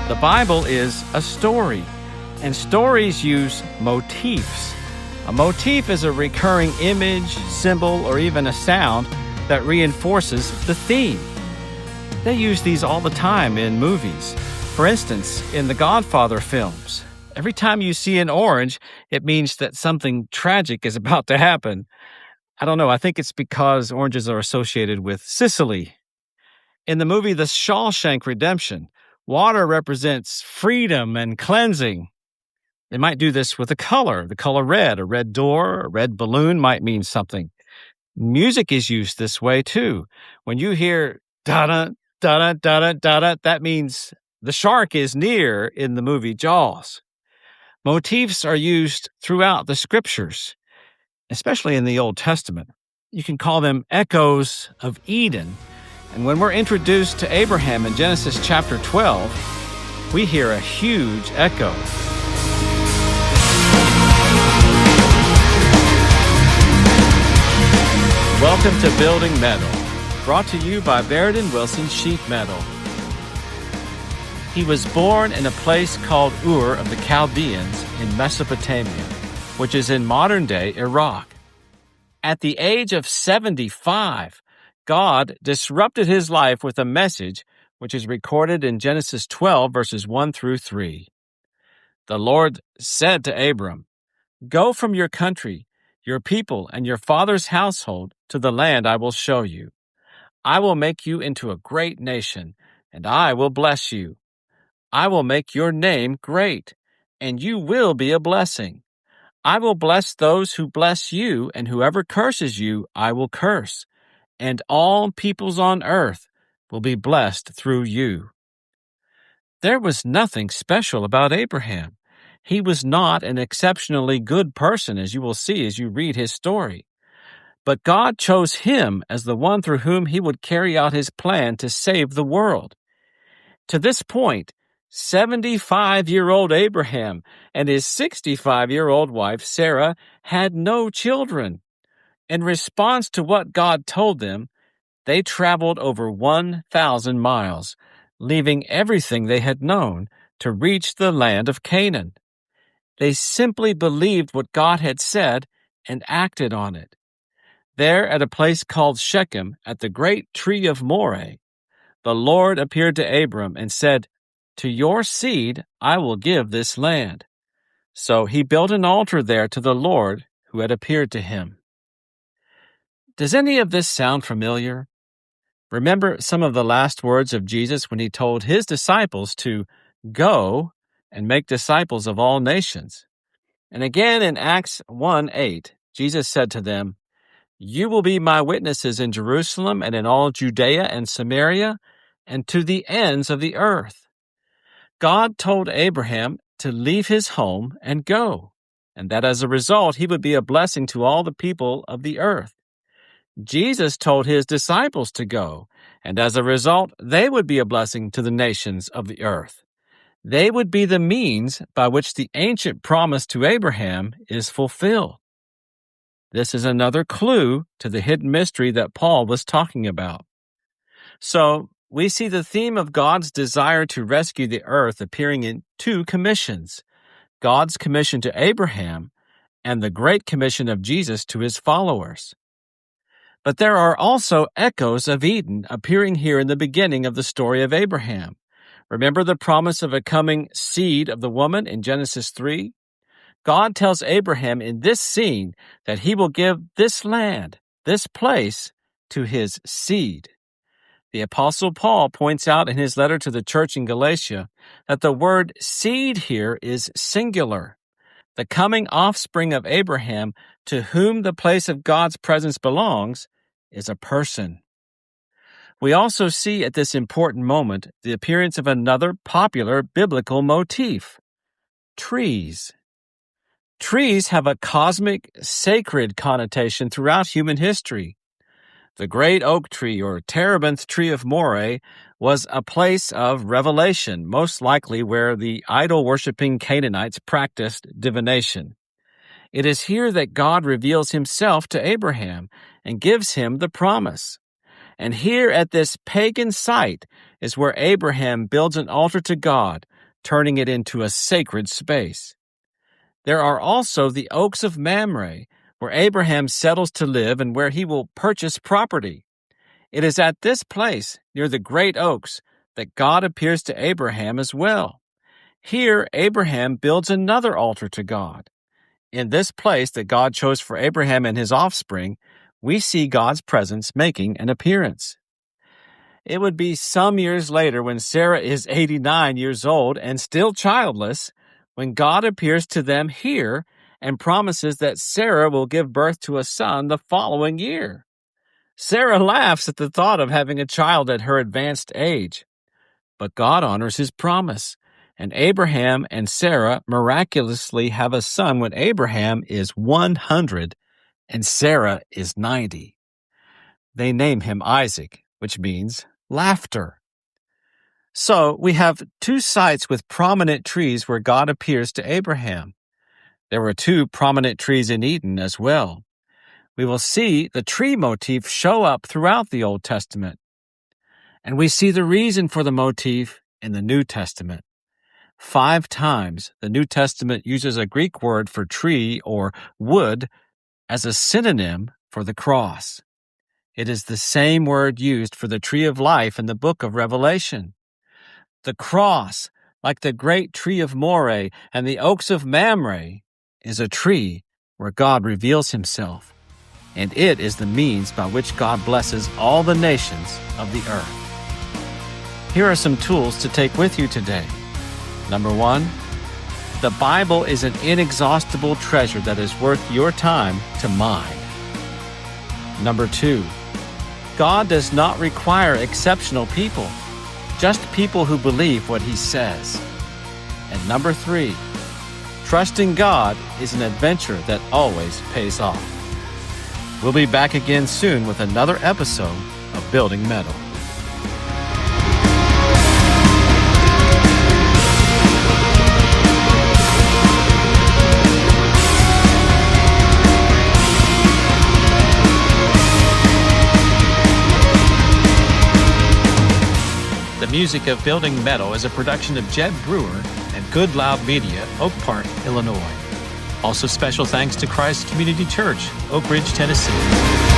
The Bible is a story, and stories use motifs. A motif is a recurring image, symbol, or even a sound that reinforces the theme. They use these all the time in movies. For instance, in the Godfather films, every time you see an orange, it means that something tragic is about to happen. I don't know, I think it's because oranges are associated with Sicily. In the movie The Shawshank Redemption, water represents freedom and cleansing. They might do this with a color, the color red. A red door, a red balloon might mean something. Music is used this way too. When you hear da-da, da-da, da-da, da-da, that means the shark is near in the movie Jaws. Motifs are used throughout the scriptures, especially in the Old Testament. You can call them echoes of Eden. And when we're introduced to Abraham in Genesis chapter 12, we hear a huge echo. Welcome to Building Metal, brought to you by Barrett & Wilson Sheet Metal. He was born in a place called Ur of the Chaldeans in Mesopotamia, which is in modern-day Iraq. At the age of 75, God disrupted his life with a message which is recorded in Genesis 12, verses 1 through 3. The Lord said to Abram, "Go from your country, your people, and your father's household to the land I will show you. I will make you into a great nation, and I will bless you. I will make your name great, and you will be a blessing. I will bless those who bless you, and whoever curses you, I will curse. And all peoples on earth will be blessed through you." There was nothing special about Abraham. He was not an exceptionally good person, as you will see as you read his story. But God chose him as the one through whom he would carry out his plan to save the world. To this point, 75-year-old Abraham and his 65-year-old wife Sarah had no children. In response to what God told them, they traveled over 1,000 miles, leaving everything they had known to reach the land of Canaan. They simply believed what God had said and acted on it. There, at a place called Shechem, at the great tree of Moreh, the Lord appeared to Abram and said, "To your seed I will give this land." So he built an altar there to the Lord who had appeared to him. Does any of this sound familiar? Remember some of the last words of Jesus when he told his disciples to go and make disciples of all nations. And again in Acts 1:8, Jesus said to them, "You will be my witnesses in Jerusalem and in all Judea and Samaria and to the ends of the earth." God told Abraham to leave his home and go, and that as a result he would be a blessing to all the people of the earth. Jesus told his disciples to go, and as a result they would be a blessing to the nations of the earth. They would be the means by which the ancient promise to Abraham is fulfilled. This is another clue to the hidden mystery that Paul was talking about. So, we see the theme of God's desire to rescue the earth appearing in two commissions: God's commission to Abraham and the Great Commission of Jesus to his followers. But there are also echoes of Eden appearing here in the beginning of the story of Abraham. Remember the promise of a coming seed of the woman in Genesis 3? God tells Abraham in this scene that he will give this land, this place, to his seed. The Apostle Paul points out in his letter to the church in Galatia that the word seed here is singular. The coming offspring of Abraham, to whom the place of God's presence belongs, is a person. We also see at this important moment the appearance of another popular biblical motif: trees. Trees have a cosmic, sacred connotation throughout human history. The great oak tree or terebinth tree of Moreh was a place of revelation, most likely where the idol-worshipping Canaanites practiced divination. It is here that God reveals himself to Abraham and gives him the promise. And here at this pagan site is where Abraham builds an altar to God, turning it into a sacred space. There are also the oaks of Mamre, where Abraham settles to live and where he will purchase property. It is at this place, near the great oaks, that God appears to Abraham as well. Here, Abraham builds another altar to God. In this place that God chose for Abraham and his offspring, we see God's presence making an appearance. It would be some years later, when Sarah is 89 years old and still childless, when God appears to them here and promises that Sarah will give birth to a son the following year. Sarah laughs at the thought of having a child at her advanced age. But God honors his promise, and Abraham and Sarah miraculously have a son when Abraham is 100 and Sarah is 90. They name him Isaac, which means laughter. So we have two sites with prominent trees where God appears to Abraham. There were two prominent trees in Eden as well. We will see the tree motif show up throughout the Old Testament. And we see the reason for the motif in the New Testament. 5 times the New Testament uses a Greek word for tree or wood as a synonym for the cross. It is the same word used for the tree of life in the book of Revelation. The cross, like the great tree of Moreh and the oaks of Mamre, is a tree where God reveals himself, and it is the means by which God blesses all the nations of the earth. Here are some tools to take with you today. Number 1, the Bible is an inexhaustible treasure that is worth your time to mine. Number 2, God does not require exceptional people, just people who believe what he says. And number 3, trusting God is an adventure that always pays off. We'll be back again soon with another episode of Building Metal. The music of Building Metal is a production of Jed Brewer and Good Loud Media, Oak Park, Illinois. Also special thanks to Christ Community Church, Oak Ridge, Tennessee.